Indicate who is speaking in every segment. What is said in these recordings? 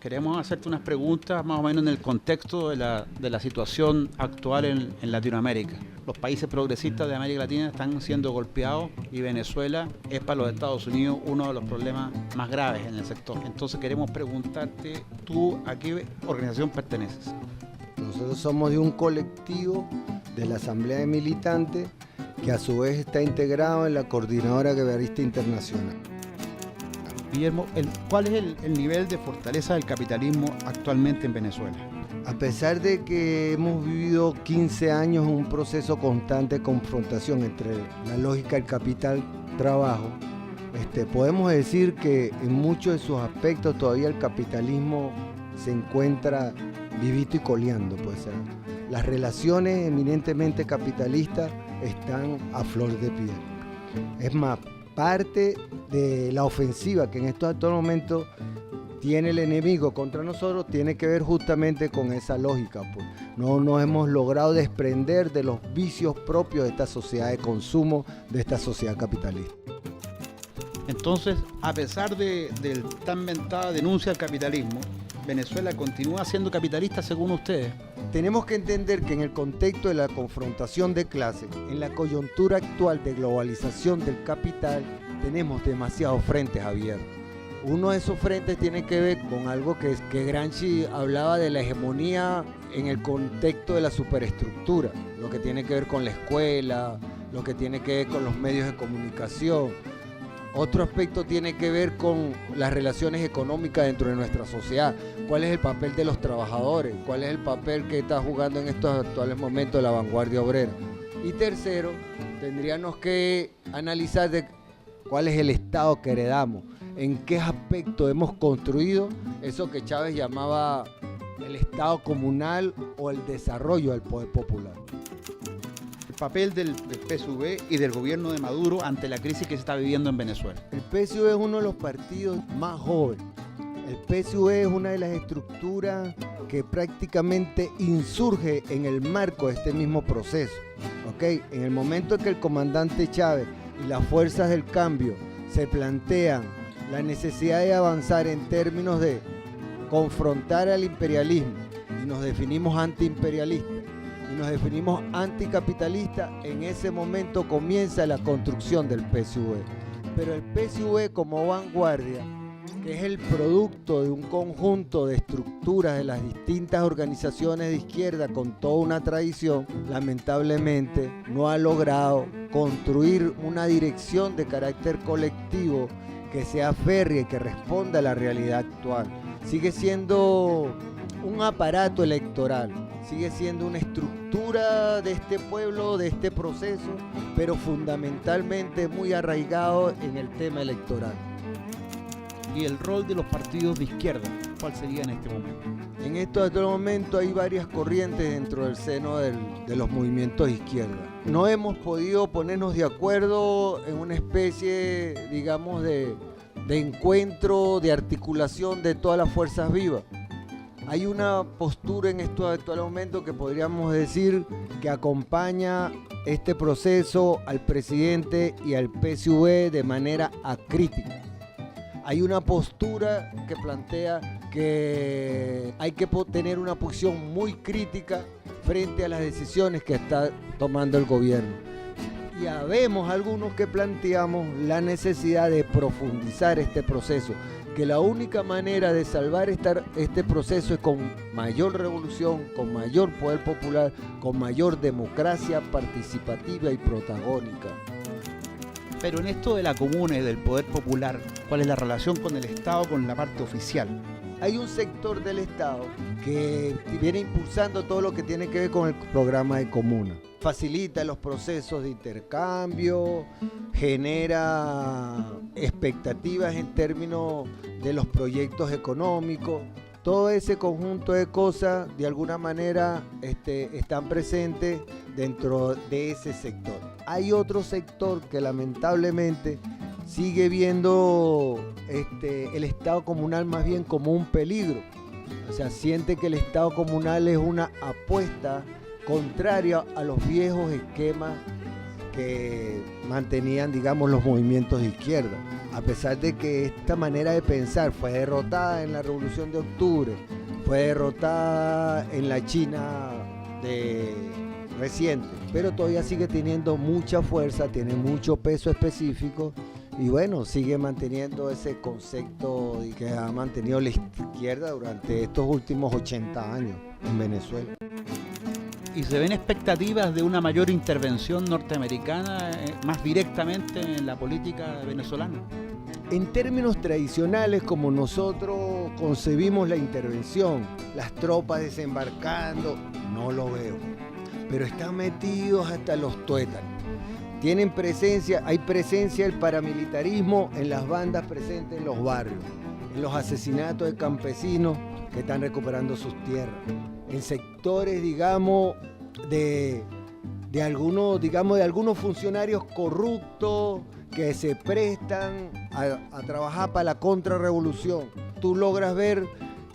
Speaker 1: Queremos hacerte unas preguntas más o menos en el contexto de la situación actual en Latinoamérica. Los países progresistas de América Latina están siendo golpeados y Venezuela es para los Estados Unidos uno de los problemas más graves en el sector. Entonces queremos preguntarte, ¿tú a qué organización perteneces?
Speaker 2: Nosotros somos de un colectivo de la Asamblea de Militantes que a su vez está integrado en la Coordinadora Guevarista Internacional.
Speaker 1: Guillermo, ¿cuál es el nivel de fortaleza del capitalismo actualmente en Venezuela?
Speaker 2: A pesar de que hemos vivido 15 años en un proceso constante de confrontación entre la lógica del capital-trabajo, podemos decir que en muchos de sus aspectos todavía el capitalismo se encuentra vivito y coleando. Pues, las relaciones eminentemente capitalistas están a flor de piel. Es más, parte de la ofensiva que en estos actuales momentos tiene el enemigo contra nosotros tiene que ver justamente con esa lógica. Pues. No nos hemos logrado desprender de los vicios propios de esta sociedad de consumo, de esta sociedad capitalista.
Speaker 1: Entonces, a pesar de tan mentada denuncia al capitalismo, ¿Venezuela continúa siendo capitalista según ustedes?
Speaker 2: Tenemos que entender que en el contexto de la confrontación de clases, en la coyuntura actual de globalización del capital, tenemos demasiados frentes abiertos. Uno de esos frentes tiene que ver con algo que Gramsci hablaba de la hegemonía en el contexto de la superestructura, lo que tiene que ver con la escuela, lo que tiene que ver con los medios de comunicación. Otro aspecto tiene que ver con las relaciones económicas dentro de nuestra sociedad. ¿Cuál es el papel de los trabajadores? ¿Cuál es el papel que está jugando en estos actuales momentos la vanguardia obrera? Y tercero, tendríamos que analizar cuál es el Estado que heredamos, en qué aspecto hemos construido eso que Chávez llamaba el Estado comunal o el desarrollo del poder popular.
Speaker 1: El papel del PSUV y del gobierno de Maduro ante la crisis que se está viviendo en Venezuela.
Speaker 2: El PSUV es uno de los partidos más jóvenes. El PSUV es una de las estructuras que prácticamente insurge en el marco de este mismo proceso. ¿Okay? En el momento en que el comandante Chávez y las fuerzas del cambio se plantean la necesidad de avanzar en términos de confrontar al imperialismo y nos definimos antiimperialistas y nos definimos anticapitalistas, en ese momento comienza la construcción del PSUV. Pero el PSUV como vanguardia, que es el producto de un conjunto de estructuras de las distintas organizaciones de izquierda con toda una tradición, lamentablemente no ha logrado construir una dirección de carácter colectivo que sea férrea y que responda a la realidad actual. Sigue siendo un aparato electoral, sigue siendo una estructura de este pueblo, de este proceso, pero fundamentalmente muy arraigado en el tema electoral.
Speaker 1: ¿Y el rol de los partidos de izquierda, cuál sería en este momento?
Speaker 2: En este momento hay varias corrientes dentro del seno de los movimientos de izquierda. No hemos podido ponernos de acuerdo en una especie, digamos, de encuentro, de articulación de todas las fuerzas vivas. Hay una postura en estos actuales momentos que podríamos decir que acompaña este proceso al presidente y al PSUV de manera acrítica. Hay una postura que plantea que hay que tener una posición muy crítica frente a las decisiones que está tomando el gobierno. Y habemos algunos que planteamos la necesidad de profundizar este proceso, que la única manera de salvar este proceso es con mayor revolución, con mayor poder popular, con mayor democracia participativa y protagónica.
Speaker 1: Pero en esto de la comuna y del poder popular, ¿cuál es la relación con el Estado, con la parte oficial?
Speaker 2: Hay un sector del Estado que viene impulsando todo lo que tiene que ver con el programa de comuna. Facilita los procesos de intercambio, genera expectativas en términos de los proyectos económicos. Todo ese conjunto de cosas de alguna manera están presentes dentro de ese sector. Hay otro sector que lamentablemente sigue viendo el Estado comunal más bien como un peligro. O sea, siente que el Estado comunal es una apuesta contraria a los viejos esquemas que mantenían, digamos, los movimientos de izquierda. A pesar de que esta manera de pensar fue derrotada en la Revolución de Octubre, fue derrotada en la China reciente, pero todavía sigue teniendo mucha fuerza, tiene mucho peso específico y bueno, sigue manteniendo ese concepto que ha mantenido la izquierda durante estos últimos 80 años en Venezuela.
Speaker 1: ¿Y se ven expectativas de una mayor intervención norteamericana más directamente en la política venezolana?
Speaker 2: En términos tradicionales, como nosotros concebimos la intervención, las tropas desembarcando, no lo veo. Pero están metidos hasta los tuétanos. Tienen presencia, hay presencia del paramilitarismo en las bandas presentes en los barrios, en los asesinatos de campesinos que están recuperando sus tierras, en sectores, digamos, de algunos funcionarios corruptos que se prestan a trabajar para la contrarrevolución. Tú logras ver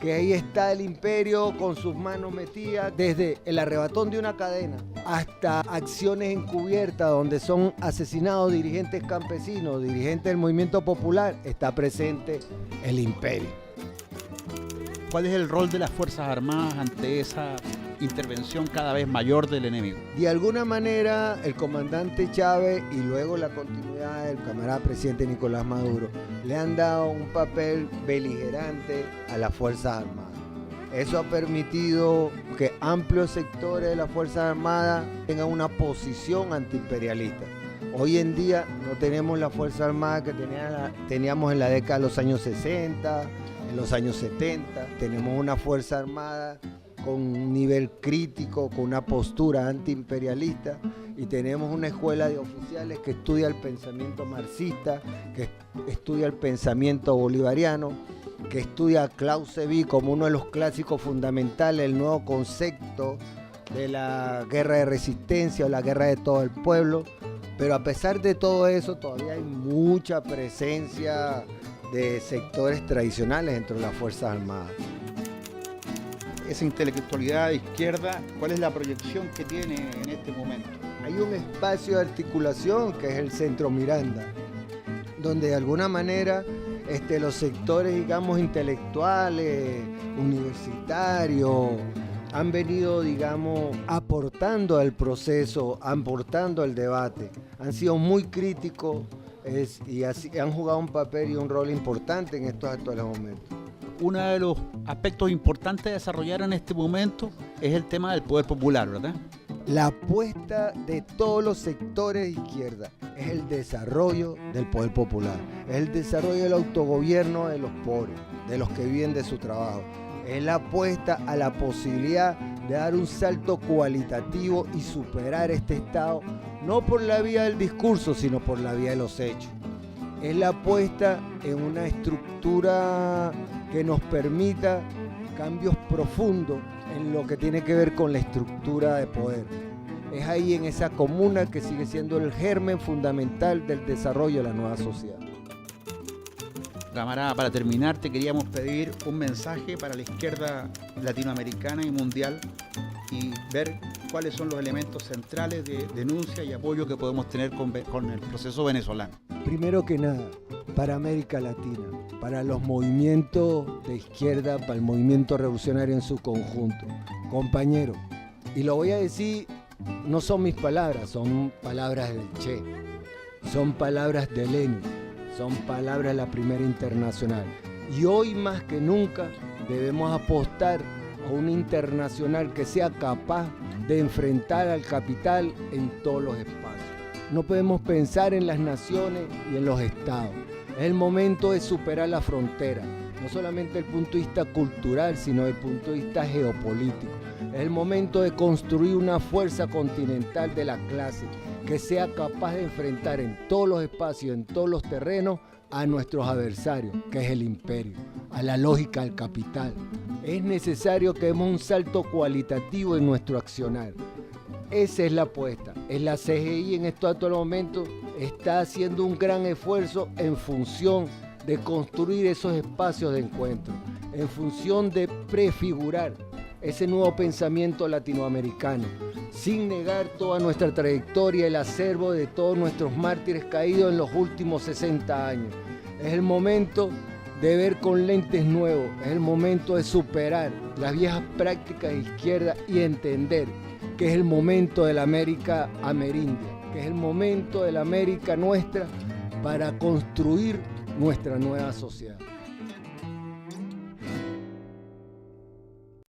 Speaker 2: que ahí está el imperio con sus manos metidas desde el arrebatón de una cadena hasta acciones encubiertas donde son asesinados dirigentes campesinos, dirigentes del movimiento popular, está presente el imperio.
Speaker 1: ¿Cuál es el rol de las Fuerzas Armadas ante esa intervención cada vez mayor del enemigo?
Speaker 2: De alguna manera, el comandante Chávez y luego la continuidad del camarada presidente Nicolás Maduro le han dado un papel beligerante a las Fuerzas Armadas. Eso ha permitido que amplios sectores de las Fuerzas Armadas tengan una posición antiimperialista. Hoy en día no tenemos la Fuerza Armada que teníamos en la década de los años 60, en los años 70. Tenemos una Fuerza Armada con un nivel crítico, con una postura antiimperialista, y tenemos una escuela de oficiales que estudia el pensamiento marxista, que estudia el pensamiento bolivariano, que estudia a Clausewitz como uno de los clásicos fundamentales, el nuevo concepto de la guerra de resistencia o la guerra de todo el pueblo. Pero a pesar de todo eso, todavía hay mucha presencia de sectores tradicionales dentro de las Fuerzas Armadas.
Speaker 1: Esa intelectualidad de izquierda, ¿cuál es la proyección que tiene en este momento?
Speaker 2: Hay un espacio de articulación que es el Centro Miranda, donde de alguna manera los sectores, digamos, intelectuales, universitarios, han venido, digamos, aportando al proceso, aportando al debate. Han sido muy críticos y han jugado un papel y un rol importante en estos actuales momentos.
Speaker 1: Uno de los aspectos importantes de desarrollar en este momento es el tema del poder popular, ¿verdad?
Speaker 2: La apuesta de todos los sectores de izquierda es el desarrollo del poder popular, es el desarrollo del autogobierno de los pobres, de los que viven de su trabajo. Es la apuesta a la posibilidad de dar un salto cualitativo y superar este estado, no por la vía del discurso, sino por la vía de los hechos. Es la apuesta en una estructura que nos permita cambios profundos en lo que tiene que ver con la estructura de poder. Es ahí en esa comuna que sigue siendo el germen fundamental del desarrollo de la nueva sociedad.
Speaker 1: Camarada, para terminar, te queríamos pedir un mensaje para la izquierda latinoamericana y mundial y ver cuáles son los elementos centrales de denuncia y apoyo que podemos tener con el proceso venezolano.
Speaker 2: Primero que nada, para América Latina, para los movimientos de izquierda, para el movimiento revolucionario en su conjunto. Compañeros, y lo voy a decir, no son mis palabras, son palabras del Che, son palabras de Lenin, son palabras de la Primera Internacional. Y hoy más que nunca debemos apostar a una internacional que sea capaz de enfrentar al capital en todos los espacios. No podemos pensar en las naciones y en los estados. Es el momento de superar la frontera, no solamente desde el punto de vista cultural, sino desde el punto de vista geopolítico. Es el momento de construir una fuerza continental de la clase que sea capaz de enfrentar en todos los espacios, en todos los terrenos, a nuestros adversarios, que es el imperio, a la lógica del capital. Es necesario que demos un salto cualitativo en nuestro accionar. Esa es la apuesta. La CGI en estos actuales momentos está haciendo un gran esfuerzo en función de construir esos espacios de encuentro, en función de prefigurar ese nuevo pensamiento latinoamericano, sin negar toda nuestra trayectoria, el acervo de todos nuestros mártires caídos en los últimos 60 años. Es el momento de ver con lentes nuevos, es el momento de superar las viejas prácticas de izquierda y entender que es el momento de la América amerindia, que es el momento de la América nuestra para construir nuestra nueva sociedad.